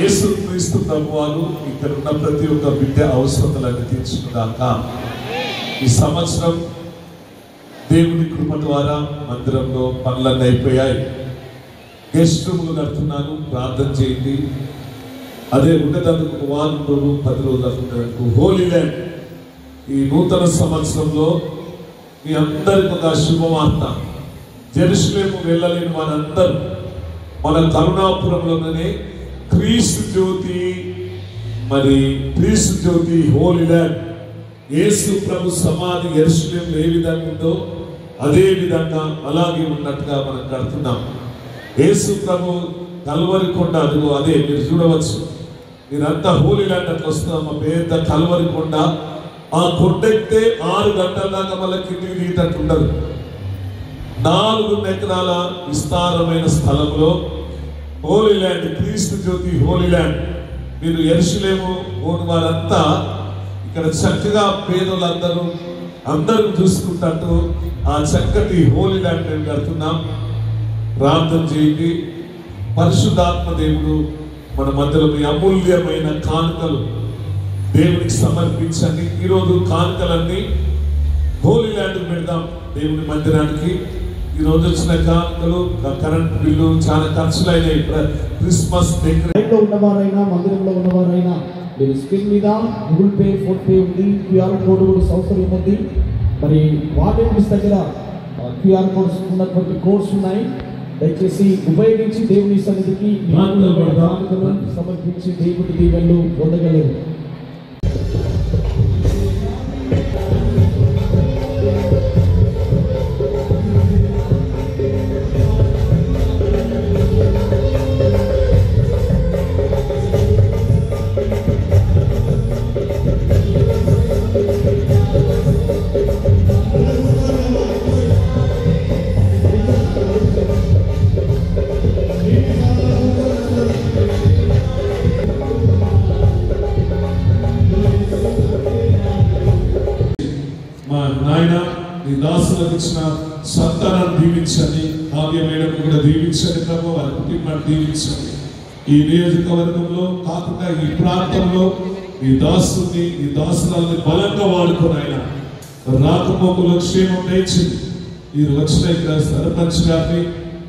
యేసుక్రీస్తు ప్రభువారు ఇక్కడ ఉన్న ప్రతి ఒక్క బిడ్డ అవసరతలను తీర్చుకున్నాక ఈ సంవత్సరం దేవుని కృప ద్వారా మందిరంలో పనులన్నీ అయిపోయాయి. గెస్ట్ రూమ్లు కడుతున్నాను, ప్రార్థన చేయండి. అదే ఉండేందుకు వారం రోజు 10 రోజులు హోలీ ల్యాండ్ ఈ నూతన సంవత్సరంలో మీ అందరికి ఒక శుభవార్త. జెరూసలేము వెళ్ళలేని వారందరూ మన కరుణాపురంలోనే క్రీస్తు జ్యోతి హోలీ ల్యాండ్ యేసు ప్రభు సమాధి జెరూసలేములో ఏ విధంగా ఉందో అదే విధంగా అలాగే ఉన్నట్టుగా మనం కడుతున్నాం. యేసు ప్రభు కల్వరి కొండ అదిగో అదే మీరు చూడవచ్చు. మీరంతా హోలీ ల్యాండ్ అట్లా వస్తున్నాం. మా పేద కల్వరి కొండ. ఆ కొండ ఎక్కితే 6 గంటల దాకా మళ్ళీ కిందికి దిగేటట్టు ఉండదు. 4 ఎకరాల విస్తారమైన స్థలంలో హోలీ ల్యాండ్, క్రీస్తు జ్యోతి హోలీ ల్యాండ్. మీరు యెరూషలేము పోని వారంతా ఇక్కడ చక్కగా పేదలందరూ అందరూ చూసుకుంటూ ఆ చక్కటి హోలీ ల్యాండ్ మేము కడుతున్నాం. ప్రార్థన చేయండి. పరిశుద్ధాత్మ దేవుడు మన మధ్యలో మీ అమూల్యమైన కానుకలు దేవునికి సమర్పించండి. ఈరోజు కానుకలన్నీ హోలీ ల్యాండ్ పెడదాం దేవుని మందిరానికి. ఈరోజు వచ్చిన కానుకలు, కరెంట్ బిల్లు చాలా ఖర్చులైనాయి. క్రిస్మస్ డెకరేట్లో ఉన్నవారైనా మందిరంలో ఉన్నవారైనా మీరు స్క్రీన్ మీద గూగుల్ పే, ఫోన్ పే ఉంది, క్యూఆర్ కోడ్ కూడా సౌకర్యం ఉంది. మరి వాలంటీర్స్ దగ్గర క్యూఆర్ కోడ్స్ ఉన్నటువంటి కోడ్స్ ఉన్నాయి. దయచేసి ఉపయోగించి దేవుని సన్నిధికి సమర్పించి దేవుడి దీవెనలు పొందగలరు. దాసులకు ఇచ్చిన సంతానాన్ని దీవించండి. భాగ్యమైన కూడా దీవించండి ప్రభు. వారి కుటుంబాన్ని దీవించండి. ఈ నియోజకవర్గంలో కాకుండా ఈ ప్రాంతంలో ఈ దాసుని ఈ దాసులని బలంగా వాడుకొని ఆయన రాకపోకలు క్షేమం నేర్చింది. ఈ వచ్చిన ఇక్కడ సర్పంచ్ గారిని,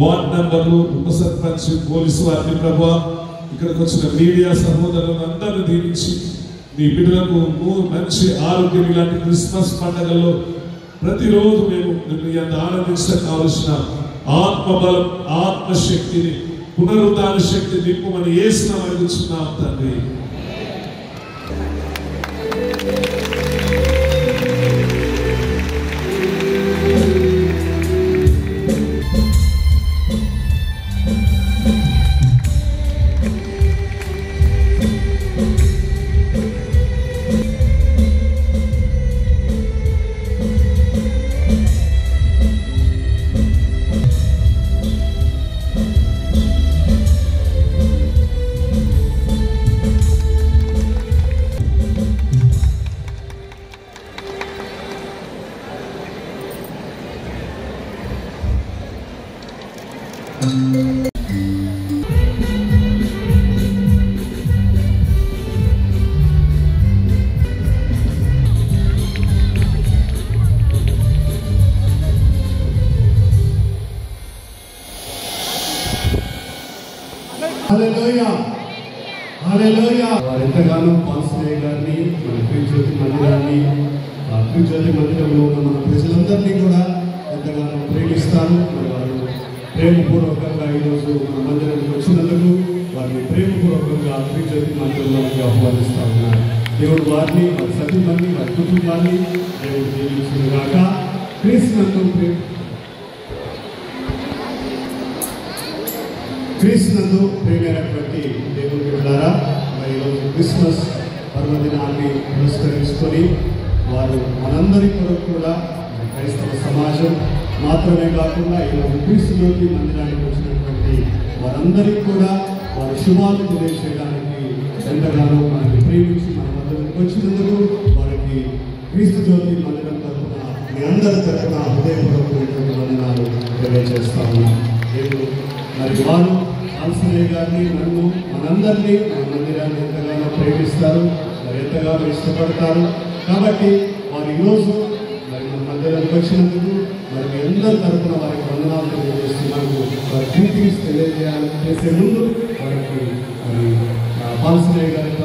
వార్డ్ మెంబర్లు, ఉప సర్పంచ్, పోలీసు వారిని ప్రభు, ఇక్కడికి వచ్చిన మీడియా సహోదరులను అందరినీ దీవించి మీ బిడ్డలకు మంచి ఆరోగ్యం ఇలాంటి క్రిస్మస్ పండుగల్లో ప్రతిరోజు మేము ఎంత ఆనందించడం కావలసిన ఆత్మబలం, ఆత్మశక్తిని, పునరుద్ధాన శక్తి నింపమని యేసునామమున అడుగుచున్నాం తండ్రి. ఎంతగానో పాల్సయ్య గారిని, మన జ్యోతి మందిరాన్ని, జ్యోతి మందిరంలో ఉన్న మన ప్రజలందరినీ కూడా ఎంతగానో ప్రేమిస్తారు. మరి వారు ప్రేమపూర్వకంగా ఈరోజు మన మందిరానికి వచ్చినందుకు వారిని ప్రేమపూర్వకంగా జ్యోతి మందిరంలోకి ఆహ్వానిస్తా ఉన్నారు. దేవుడు వారిని, వారి సతీమణి, వారి కుటుంబాన్ని దేవుడు దీవించుగాక. క్రీస్తునందు ప్రేమైనటువంటి దేవుని బిడ్డలారా, మరి ఈరోజు క్రిస్మస్ పర్వదినాన్ని పురస్కరించుకొని వారు మనందరి కొరకు కూడా క్రైస్తవ సమాజం మాత్రమే కాకుండా ఈరోజు క్రీస్తులోకి మందిరానికి వచ్చినటువంటి వారందరికీ కూడా వారి శుభాలు తెలియజేయడానికి ఎంతగానో మనకి ప్రేమించి మన మధ్యలోకి వచ్చినందుకు వారికి క్రీస్తు జ్యోతి మందిరం తరఫున మీ అందరి తరఫున హృదయపూర్వకమైనటువంటి వందనాలు తెలియజేస్తా ఉన్నాం. దేవుడు మరి వారు ఆల్సనే గారిని, నన్ను, మనందరినీ అందరినీ మన మందిరాన్ని ఎంతగానో ప్రేమిస్తారు, మరి ఎంతగానో ఇష్టపడతారు. కాబట్టి వారు ఈరోజు మరి మన మందిరానికి వచ్చినందుకు మరి మీ అందరి తరఫున వారికి వందనాలు తెలియజేస్తున్నాను. వారి గ్రీటింగ్స్ చేసే ముందు వారికి మరి బాలసునయ్య గారి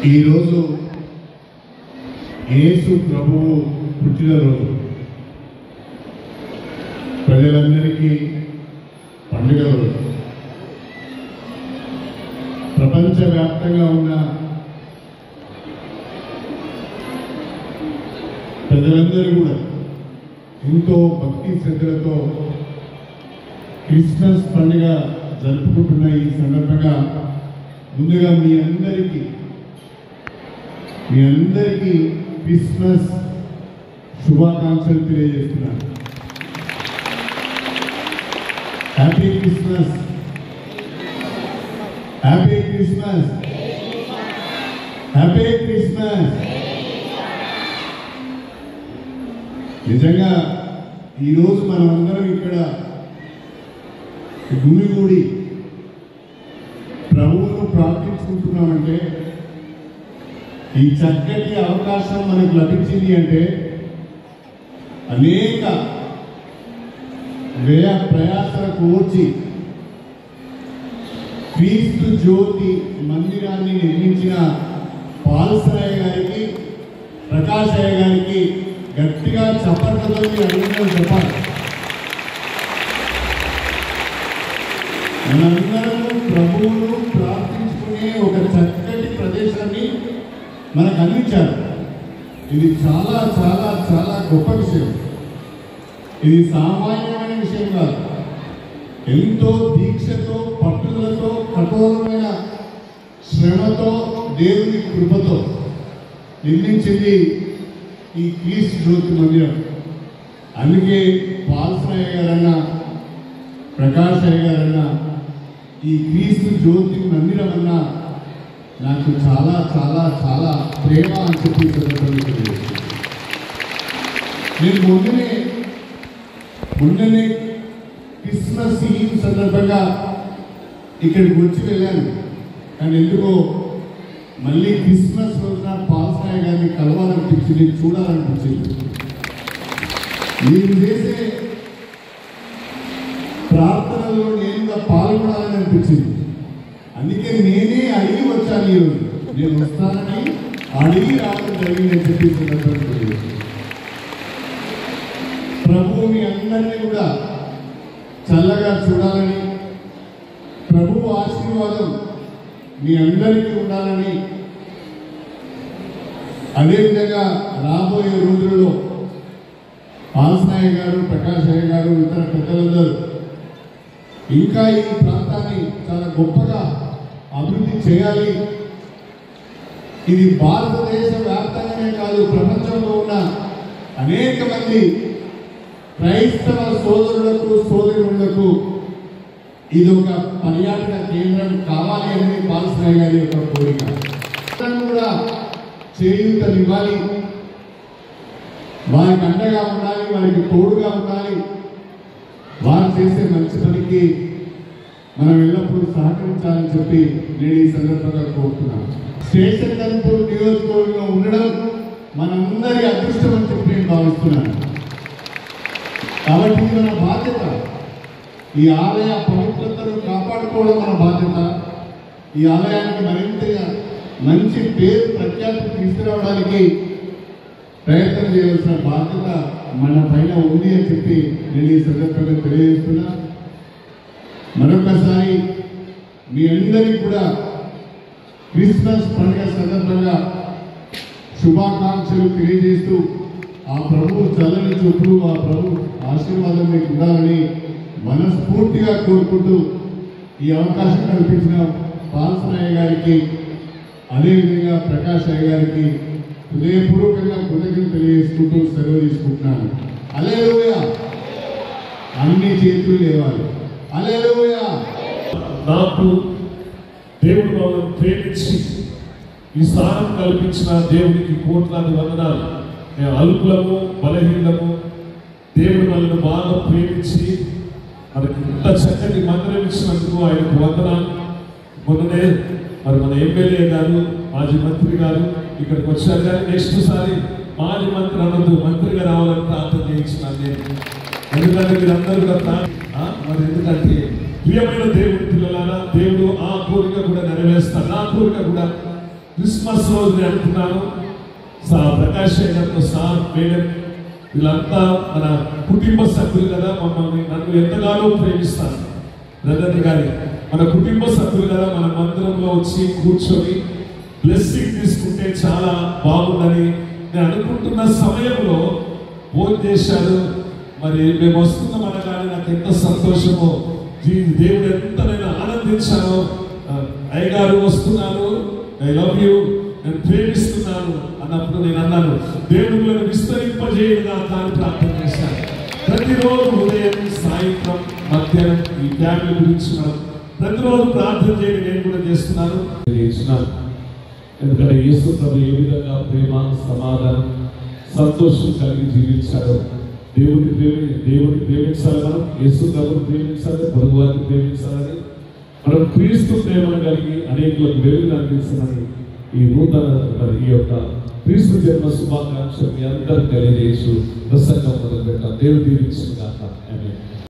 ఈరోజు యేసు ప్రభువు పుట్టినరోజు ప్రజలందరికీ పండుగ రోజు. ప్రపంచవ్యాప్తంగా ఉన్న ప్రజలందరూ కూడా ఎంతో భక్తి శ్రద్ధలతో క్రిస్మస్ పండుగ జరుపుకుంటున్న ఈ సందర్భంగా ముందుగా మీ అందరికీ క్రిస్మస్ శుభాకాంక్షలు తెలియజేస్తున్నాను. Happy Christmas, happy Christmas, happy Christmas. నిజంగా ఈరోజు మనం అందరం ఇక్కడ గుమిగూడి ప్రభువును ప్రార్థించుకుంటున్నామంటే, ఈ చక్కటి అవకాశం మనకు లభించింది అంటే అనేక వ్యయ ప్రయాసలకు ఓర్చి క్రీస్తు జ్యోతి మందిరాన్ని నిర్మించిన పాల్సరాయ గారికి, ప్రకాశయ్య గారికి గట్టిగా చప్పట్లతో అభినందనలు చెప్పాలి. మనందరము ప్రభువును ప్రార్థించుకునే ఒక చక్కటి ప్రదేశాన్ని మనకు అందించారు. ఇది చాలా చాలా చాలా గొప్ప విషయం. ఇది సామాన్యమైన విషయం కాదు. ఎంతో దీక్షతో, పట్టుదలతో, కఠోరమైన శ్రమతో, దేవుని కృపతో నిర్మించింది ఈ క్రీస్తు జ్యోతి మందిరం. అందుకే పాల్సరాయ గారన్నా, ప్రకాశయ్య గారన్నా ఈ క్రీస్తు జ్యోతి మందిరం అన్నా నాకు చాలా చాలా చాలా ప్రేమ అని చెప్పి సందర్భంగా నేను మొన్ననే క్రిస్మస్ ఈవ్ సందర్భంగా ఇక్కడికి వచ్చి వెళ్ళాను. కానీ ఎందుకో మళ్ళీ క్రిస్మస్ రోజున పాల్సరాయ గారిని కలవాలనిపించింది, చూడాలనిపించింది. మీరు చేసే ప్రార్థనలో నేను పాల్గొనాలని అనిపించింది. అందుకే నేనే అడిగి వచ్చాను. ఈరోజు నేను వస్తానని అడిగి రావడం జరిగిందని చెప్పి సందర్భంగా ప్రభువు మీ అందరినీ కూడా చల్లగా చూడాలని, ప్రభువు ఆశీర్వాదం మీ అందరికీ ఉండాలని, అదేవిధంగా రాబోయే రోజుల్లో పాల్సరాయ గారు, ప్రకాశయ్య గారు, ఇతర పెద్దలందరూ ఇంకా ఈ ప్రాంతాన్ని చాలా గొప్పగా అభివృద్ధి చేయాలి. ఇది భారతదేశ వ్యాప్తంగానే కాదు, ప్రపంచంలో ఉన్న అనేక మంది క్రైస్తవ సోదరులకు, సోదరులకు ఇది ఒక పర్యాటక కేంద్రం కావాలి అనేది పాల్సరాయ గారి యొక్క కోరిక. కూడా చేయూతనివ్వాలి, వారికి అండగా ఉండాలి, వారికి తోడుగా ఉండాలి. వారు చేసే మంచి పనికి మనం ఎల్లప్పుడూ సహకరించాలని చెప్పి నేను ఈ సందర్భంగా కోరుతున్నాను. స్టేషన్ గన్పూర్ నియోజకవర్గంలో ఉండడం మనందరి అదృష్టం అని చెప్పి నేను భావిస్తున్నాను. కాబట్టి మన బాధ్యత, ఈ ఆలయ పవిత్రతను కాపాడుకోవడం మన బాధ్యత. ఈ ఆలయానికి మరింతగా మంచి పేరు ప్రఖ్యాతి తీసుకురావడానికి ప్రయత్నం చేయవలసిన బాధ్యత మన పైన ఉంది అని చెప్పి నేను ఈ సందర్భంగా తెలియజేస్తున్నా. మరొకసారి మీ అందరికీ కూడా క్రిస్మస్ పండుగ సందర్భంగా శుభాకాంక్షలు తెలియజేస్తూ, ఆ ప్రభు చల్లని చూపులు, ఆ ప్రభు ఆశీర్వాదం మీకు ఉండాలని మనస్ఫూర్తిగా కోరుకుంటూ ఈ అవకాశం కల్పించిన పాల్సరాయ గారికి, అదేవిధంగా ప్రకాశయ్య గారికి హృదయపూర్వకంగా కృతజ్ఞతలు తెలియజేసుకుంటూ సెలవు తీసుకుంటున్నాను. హల్లెలూయా. అన్ని చేతులు లేవాలి. హల్లెలూయా. నాకు దేవుడు వాళ్ళని ప్రేమించి ఈ స్థానం కల్పించిన దేవునికి కోట్లాది వందనాలు. మేము అల్పులము, బలహీనము, దేవుడు మనల్ని బాగా ప్రేమించి మనకి ఇంత చక్కటి మందిరం ఇచ్చినందుకు ఆయనకు వందనాలు. మొన్ననే మరి మన ఎమ్మెల్యే గారు, మాజీ మంత్రి గారు ఇక్కడికి వచ్చారు. కానీ నెక్స్ట్ సారి మాజీ మంత్రి అనొద్దు, మంత్రిగా రావాలని ప్రార్థన చేయించినాను నేను. ఎందుకంటే మీరందరూ కూడా మరి ఎందుకంటే ప్రియమైన దేవుడి పిల్లలారా, దేవుడు ఆ కోరిక కూడా నెరవేరుస్తాను. నా కోరిక కూడా క్రిస్మస్ రోజు నేను అనుకున్నాను, ప్రకాష్ గారితో సార్, మేడం వీళ్ళంతా మన కుటుంబ సభ్యులు కదా, మమ్మల్ని నన్ను ఎంతగానో ప్రేమిస్తాను. బ్రదర్ గారి మన కుటుంబ సభ్యులు కదా, మన మందిరంలో వచ్చి కూర్చొని బ్లెస్సింగ్ తీసుకుంటే చాలా బాగుందని నేను అనుకుంటున్న సమయంలో ఫోన్ చేశాడు. మరి మేము వస్తున్నాం అనగానే నాకు ఎంత సంతోషమో, దేవుడు ఎంత నేను ఆనందించానో. అయ్యగారు వస్తున్నాను, ఐ లవ్ యూ, నేను ప్రేమిస్తున్నాను అన్నప్పుడు నేను అన్నాను, దేవుళ్ళను విస్తరింపజేయగా అని ప్రార్థన చేశాను. ప్రతిరోజు ఉదయం, సాయంత్రం, మధ్యాహ్నం ఈ ఫ్యామిలీ గురించి మనం ప్రతిరోజు ప్రార్థన చేయడం నేను కూడా చేస్తున్నాను. ఎందుకంటే యేసు ప్రభు ఏ విధంగా ప్రేమ, సమాధానం, సంతోషం కలిగి జీవించాడు. దేవుడిని ప్రేమించాలి, మనం యేసు ప్రభుని ప్రేమించాలి, పొరుగువారిని ప్రేమించాలని, మనం క్రీస్తు ప్రేమను కలిగి అనేకులకు వెలుగును అందించాలని ఈ నూతన ఈ యొక్క క్రీస్తు జన్మ శుభాకాంక్షలు మీ అందరూ తెలియజేసి ప్రసంగం మొదలు పెట్టాం. దేవుడు దీవించిన గాక. ఆమేన్.